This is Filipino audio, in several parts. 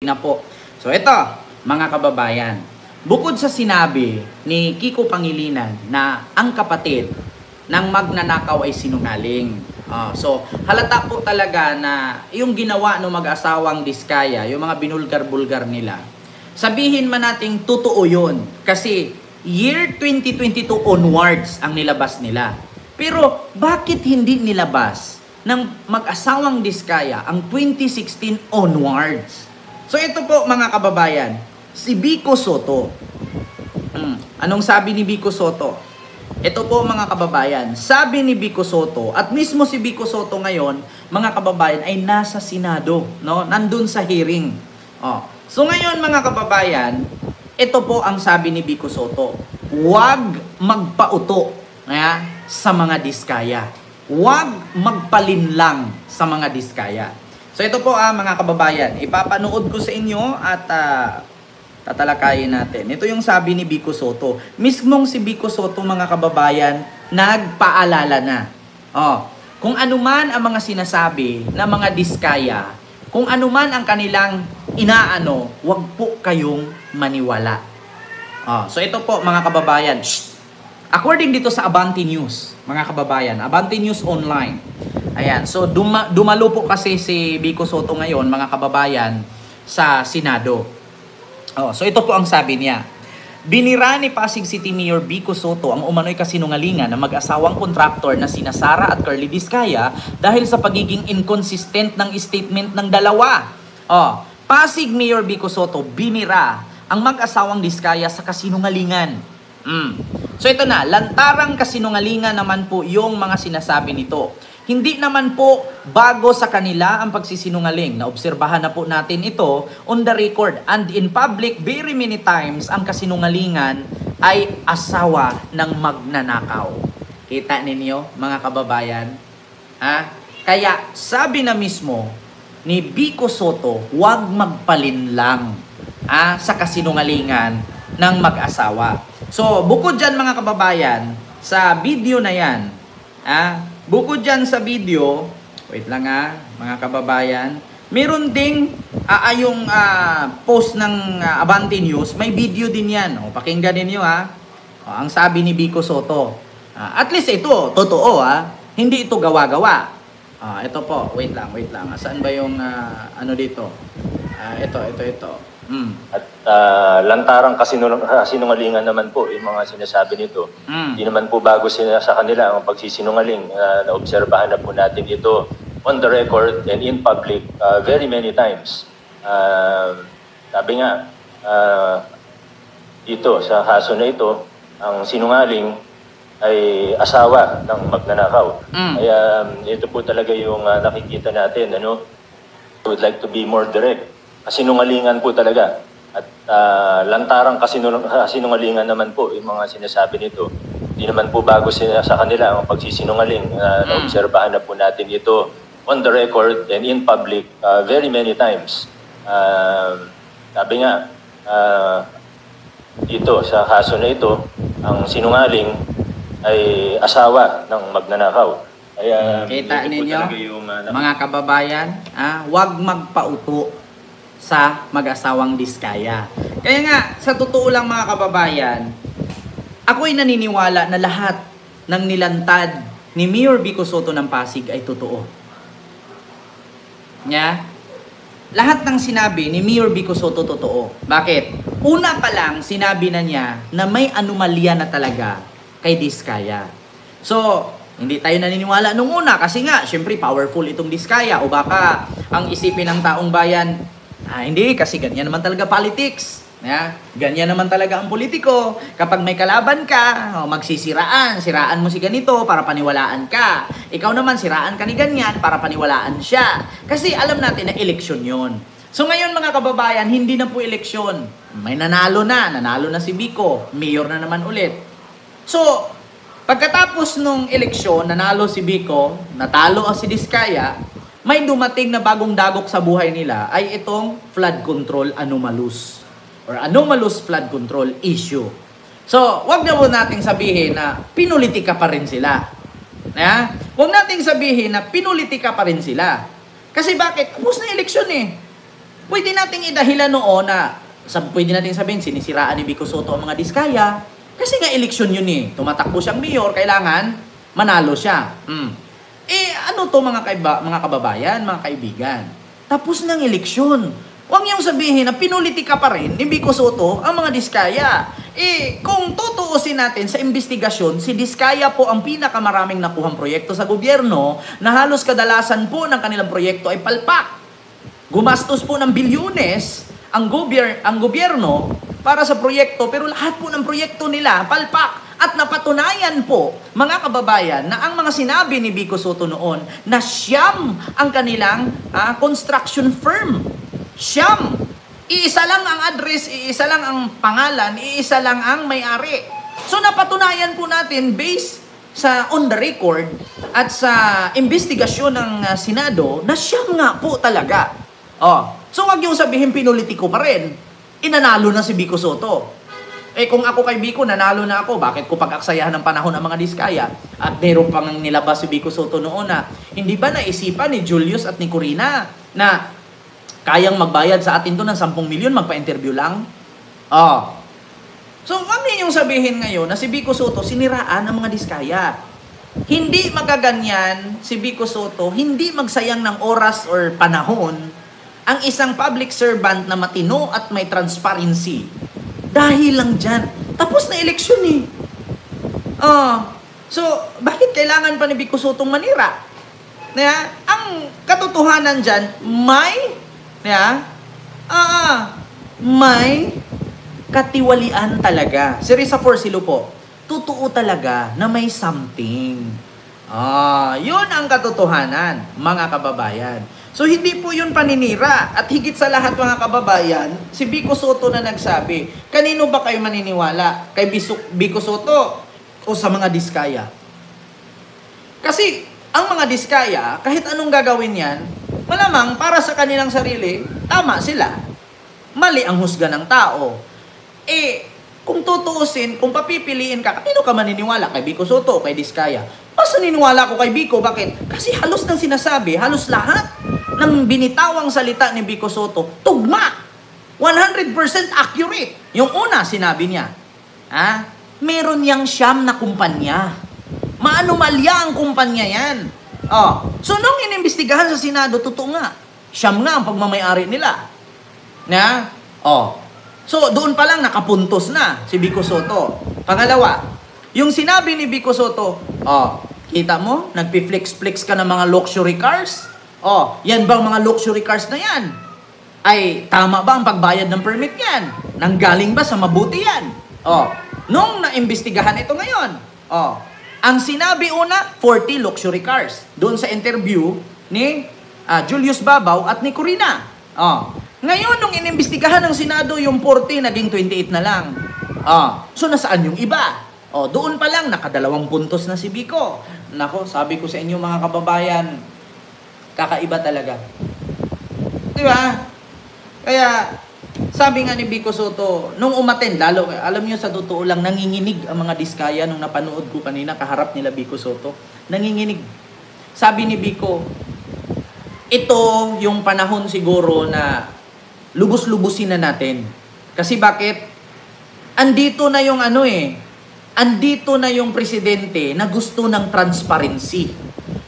na po. So ito, mga kababayan, bukod sa sinabi ni Kiko Pangilinan na ang kapatid ng magnanakaw ay sinungaling. So halata po talaga na yung ginawa ng mag-asawang Diskaya, yung mga binulgar-bulgar nila, sabihin man nating totoo yun. Kasi year 2022 onwards ang nilabas nila. Pero bakit hindi nilabas ng mag-asawang Diskaya ang 2016 onwards? So ito po mga kababayan, si Vico Sotto. Anong sabi ni Vico Sotto? Ito po mga kababayan, sabi ni Vico Sotto, at mismo si Vico Sotto ngayon, mga kababayan, ay nasa Senado, no? Nandun sa hearing. So ngayon mga kababayan, ito po ang sabi ni Vico Sotto, huwag magpauto sa mga Diskaya. Huwag magpalinlang sa mga Diskaya. So ito po mga kababayan, ipapanood ko sa inyo at tatalakayin natin. Ito yung sabi ni Vico Sotto. Mismong si Vico Sotto mga kababayan, nagpaalala na. Kung anuman ang mga sinasabi ng mga Diskaya, kung anuman ang kanilang inaano, wag po kayong maniwala. So ito po mga kababayan, according dito sa Abante News, mga kababayan, Abante News Online. Ayan, so dumalo po kasi si Vico Sotto ngayon, mga kababayan, sa Senado. So ito po ang sabi niya. Binira ni Pasig City Mayor Vico Sotto ang umano'y kasinungalingan ng mag-asawang kontraktor na sina Sara at Curly Diskaya dahil sa pagiging inconsistent ng statement ng dalawa. Pasig Mayor Vico Sotto binira ang mag-asawang Diskaya sa kasinungalingan. So ito na, lantarang kasinungalingan naman po yung mga sinasabi nito. Hindi naman po bago sa kanila ang pagsisinungaling. Naobserbahan na po natin ito on the record and in public very many times ang kasinungalingan ay asawa ng magnanakaw. Kita ninyo mga kababayan? Kaya sabi na mismo ni Vico Sotto, huwag magpalinlang sa kasinungalingan ng mag-asawa. So bukod dyan mga kababayan, sa video na yan, bukod dyan sa video, wait lang mga kababayan, meron ding yung post ng Abante News, may video din yan. Pakinggan ninyo ang sabi ni Vico Sotto. At least ito, totoo hindi ito gawa-gawa. Ito po, wait lang. Saan ba yung ano dito? Ito. At lantarang kasinungalingan naman po yung mga sinasabi nito. Hindi naman po bago sa kanila ang pagsisinungaling. Naobserbahan na po natin ito on the record and in public very many times. Sabi nga, dito sa kaso na ito, ang sinungaling ay asawa ng magnanakaw. Kaya ito po talaga yung nakikita natin. I would like to be more direct. Kasinungalingan po talaga. At lantarang kasinungalingan naman po yung mga sinasabi nito. Hindi naman po bago sa kanila ang pagsisinungaling. Naobserbahan na po natin ito on the record and in public very many times. Sabi nga, dito sa kaso na ito, ang sinungaling ay asawa ng magnanakaw. Kaya kita ninyo, mga kababayan, huwag magpauto sa mag-asawang Diskaya. Kaya nga, sa totoo lang mga kababayan, ako'y naniniwala na lahat ng nilantad ni Mayor Vico Sotto ng Pasig ay totoo. Lahat ng sinabi ni Mayor Vico Sotto totoo. Bakit? Una pa lang, sinabi na niya na may anomalya na talaga kay Diskaya. So, hindi tayo naniniwala nung una kasi nga, syempre powerful itong Diskaya. O baka ang isipin ng taong bayan, hindi, kasi ganyan naman talaga politics. Ganyan naman talaga ang politiko. Kapag may kalaban ka, siraan mo si ganito para paniwalaan ka. Ikaw naman, siraan ka ni ganyan para paniwalaan siya. Kasi alam natin na eleksyon yon. So ngayon mga kababayan, hindi na po eleksyon. May nanalo na si Vico. Mayor na naman ulit. So, pagkatapos nung eleksyon, nanalo si Vico, natalo si Diskaya, may dumating na bagong dagok sa buhay nila ay itong flood control anomalous or anomalous flood control issue. So, wag na po nating sabihin na pinulitika pa rin sila. Wag nating sabihin na pinulitika pa rin sila. Kasi bakit? Tapos na eleksyon Pwede nating idahilan noon na, pwede nating sabihin, sinisiraan ni Vico Soto ang mga Diskaya. Kasi nga eleksyon yun eh. Tumatakbo siyang mayor, kailangan manalo siya. Ano to mga kababayan, mga kaibigan? Tapos ng eleksyon. Huwag niyong sabihin na pinulitika pa rin ni Vico Soto ang mga Diskaya. Kung tutuusin natin sa investigasyon, si Diskaya po ang pinakamaraming nakuhang proyekto sa gobyerno na halos kadalasan po ng kanilang proyekto ay palpak. Gumastos po ng bilyones ang gobyerno para sa proyekto, pero lahat po ng proyekto nila palpak. At napatunayan po, mga kababayan, na ang mga sinabi ni Vico Soto noon na siyam ang kanilang construction firm. Siyam. Iisa lang ang address, iisa lang ang pangalan, iisa lang ang may-ari. So napatunayan po natin based sa on the record at sa investigasyon ng Senado na siyam nga po talaga. So wag yung sabihin pinulitiko pa rin. Inanalo na si Vico Soto. Kung ako kay Vico, nanalo na ako. Bakit ko pag-aksayahan ng panahon ng mga Diskaya? At meron pang nilabas si Vico Soto noon na hindi ba naisipan ni Julius at ni Corina na kayang magbayad sa atin doon ng 10 milyon, magpa-interview lang? So, wag ninyong sabihin ngayon na si Vico Soto siniraan ang mga Diskaya. Hindi magaganyan si Vico Soto, hindi magsayang ng oras or panahon ang isang public servant na matino at may transparency. Dahil lang dyan. Tapos na eleksyon eh. So, bakit kailangan pa ni Vico Sotong manira? Ang katotohanan dyan, may katiwalian talaga. Si Risa Forcillo po, totoo talaga na may something. Yun ang katotohanan, mga kababayan. So, hindi po yun paninira. At higit sa lahat, mga kababayan, si Vico Soto na nagsabi, kanino ba kayo maniniwala? Kay Vico Soto o sa mga Diskaya? Kasi, ang mga Diskaya, kahit anong gagawin yan, malamang para sa kanilang sarili, tama sila. Mali ang husga ng tao. Kung tutuusin, kung papipiliin ka, kanino ka maniniwala? Kay Vico Soto o kay Diskaya? Mas naniniwala ko kay Vico. Bakit? Kasi halos nang sinasabi, halos lahat ng binitawang salita ni Vico Soto, tugma. 100% accurate. Yung una, sinabi niya, meron niyang siyam na kumpanya. Maanomalya ang kumpanya yan. So, nung inimbestigahan sa Senado, totoo nga. Siyam nga ang pagmamayari nila. So, doon pa lang nakapuntos na si Vico Soto. Pangalawa, yung sinabi ni Vico Soto, kita mo, nagpi-flex-flex ka ng mga luxury cars? Yan bang mga luxury cars na yan? Ay, tama ba ang pagbayad ng permit yan? Nanggaling ba sa mabuti yan? Nung naimbestigahan ito ngayon, ang sinabi una, 40 luxury cars. Doon sa interview ni Julius Babaw at ni Corina. Ngayon, nung inimbestigahan ng Senado, yung 40, naging 28 na lang. So, nasaan yung iba? Doon pa lang, nakadalawang puntos na si Vico. Nako, sabi ko sa inyo mga kababayan, kakaiba talaga. Diba? Kaya, sabi nga ni Vico Soto, nung umaten, lalo, alam niyo sa totoo lang, nanginginig ang mga Diskaya nung napanood ko kanina, kaharap nila Vico Soto. Nanginginig. Sabi ni Vico, ito yung panahon siguro na lubos-lubusin na natin. Kasi bakit? Andito na yung andito na yung presidente na gusto ng transparency.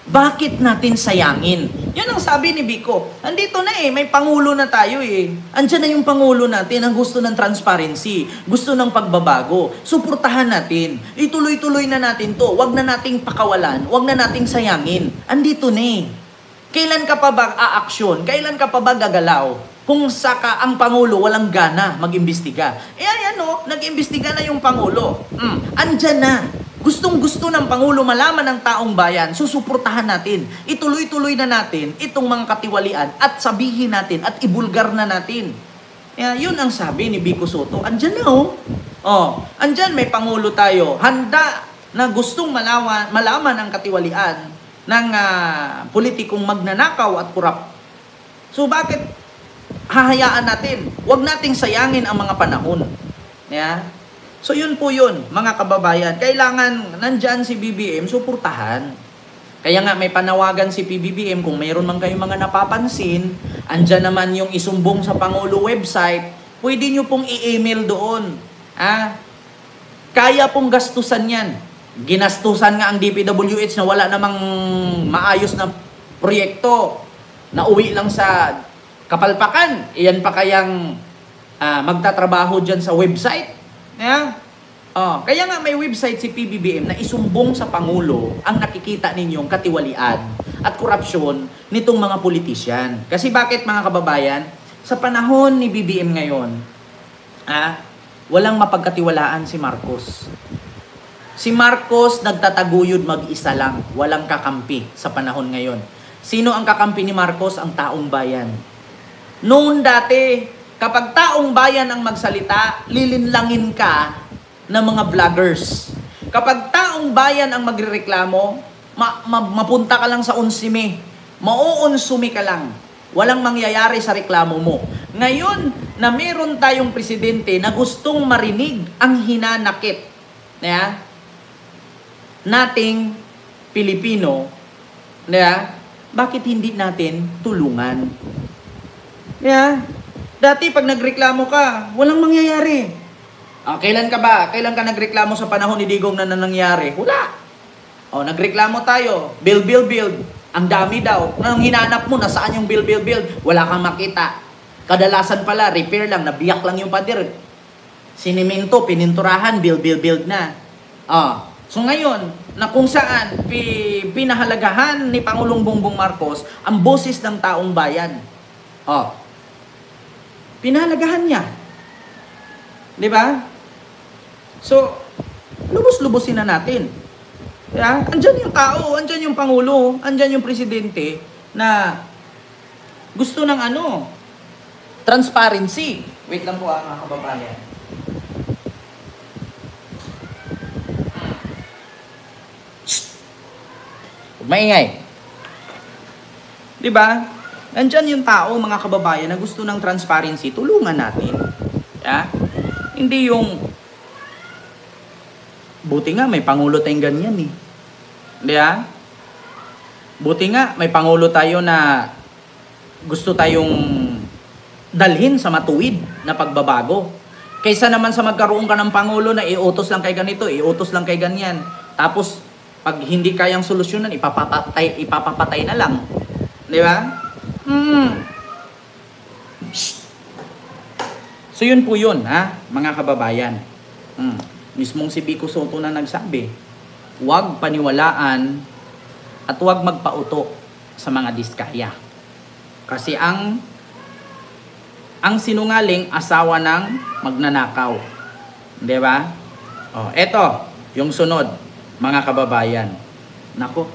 Bakit natin sayangin? Yun ang sabi ni Vico. Andito na may pangulo na tayo Andiyan na yung pangulo natin ang gusto ng transparency, gusto ng pagbabago. Suportahan natin. Ituloy-tuloy na natin to. Wag na nating pakawalan, wag na nating sayangin. Andito na Kailan ka pa ba aaksyon? Kailan ka pa ba gagalaw? Kung saka ang Pangulo walang gana mag-imbestiga. Nag-imbestiga na yung Pangulo. Andyan na. Gustong-gusto ng Pangulo malaman ng taong bayan, susuportahan natin. Ituloy-tuloy na natin itong mga katiwalian at sabihin natin at ibulgar na natin. Yun ang sabi ni Vico Soto. Andyan na andyan may Pangulo tayo. Handa na gustong malaman ang katiwalian ng politikong magnanakaw at kurap. So bakit hahayaan natin? Huwag nating sayangin ang mga panahon. So yun po yun, mga kababayan. Kailangan nandyan si BBM, suportahan. Kaya nga may panawagan si PBBM, kung mayroon man kayong mga napapansin, andyan naman yung isumbong sa Pangulo website, pwede nyo pong i-email doon. Kaya pong gastusan yan. Ginastusan nga ang DPWH na wala namang maayos na proyekto. Nauwi lang sa kapalpakan. Iyan pa kayang magtatrabaho dyan sa website. Kaya nga may website si PBBM na isumbong sa Pangulo ang nakikita ninyong katiwalian at korupsyon nitong mga politisyan. Kasi bakit mga kababayan? Sa panahon ni BBM ngayon, walang mapagkatiwalaan si Marcos. Si Marcos nagtataguyod mag-isa lang, walang kakampi sa panahon ngayon. Sino ang kakampi ni Marcos? Ang taong bayan. Noon dati, kapag taong bayan ang magsalita, lilinlangin ka ng mga vloggers. Kapag taong bayan ang magrereklamo, mapunta ka lang sa unsime. Mauunsumi ka lang. Walang mangyayari sa reklamo mo. Ngayon na meron tayong presidente na gustong marinig ang hinanakit nating Pilipino, bakit hindi natin tulungan? Dati pag nagreklamo ka, walang mangyayari. Kailan ka nagreklamo sa panahon ni Digong na nangyari? Wala. Nagreklamo tayo. Build. Ang dami daw. Nang hinanap mo, nasaan yung build? Wala kang makita. Kadalasan pala, repair lang, nabiyak lang yung pader. Siniminto, pininturahan, build na. So ngayon, na kung saan pinahalagahan ni Pangulong Bongbong Marcos ang boses ng taong bayan. Pinahalagahan niya. Di ba? So, lubos-lubosin na natin. Andyan yung tao, andyan yung Pangulo, andyan yung Presidente na gusto ng transparency. Wait lang po mga kababayan. Maingay. Di ba? Andyan yung tao, mga kababayan, na gusto ng transparency. Tulungan natin. Hindi yung buti nga may Pangulo tayong ganyan eh. Di ba? Buti nga may Pangulo tayo na gusto tayong dalhin sa matuwid na pagbabago. Kaysa naman sa magkaroon ka ng Pangulo na iutos lang kay ganito, iutos lang kay ganyan. Tapos pag hindi kayang solusyonan, ipapapatay na lang. Di ba? So yun po yun, mga kababayan. Mismong si Vico Sotto na nagsabi, huwag paniwalaan at huwag magpauto sa mga diskaya. Kasi ang sinungaling asawa ng magnanakaw. Di ba? Eto, yung sunod, mga kababayan. Nako,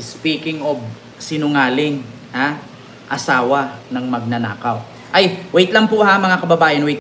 speaking of sinungaling, asawa ng magnanakaw. Ay, wait lang po mga kababayan, wait.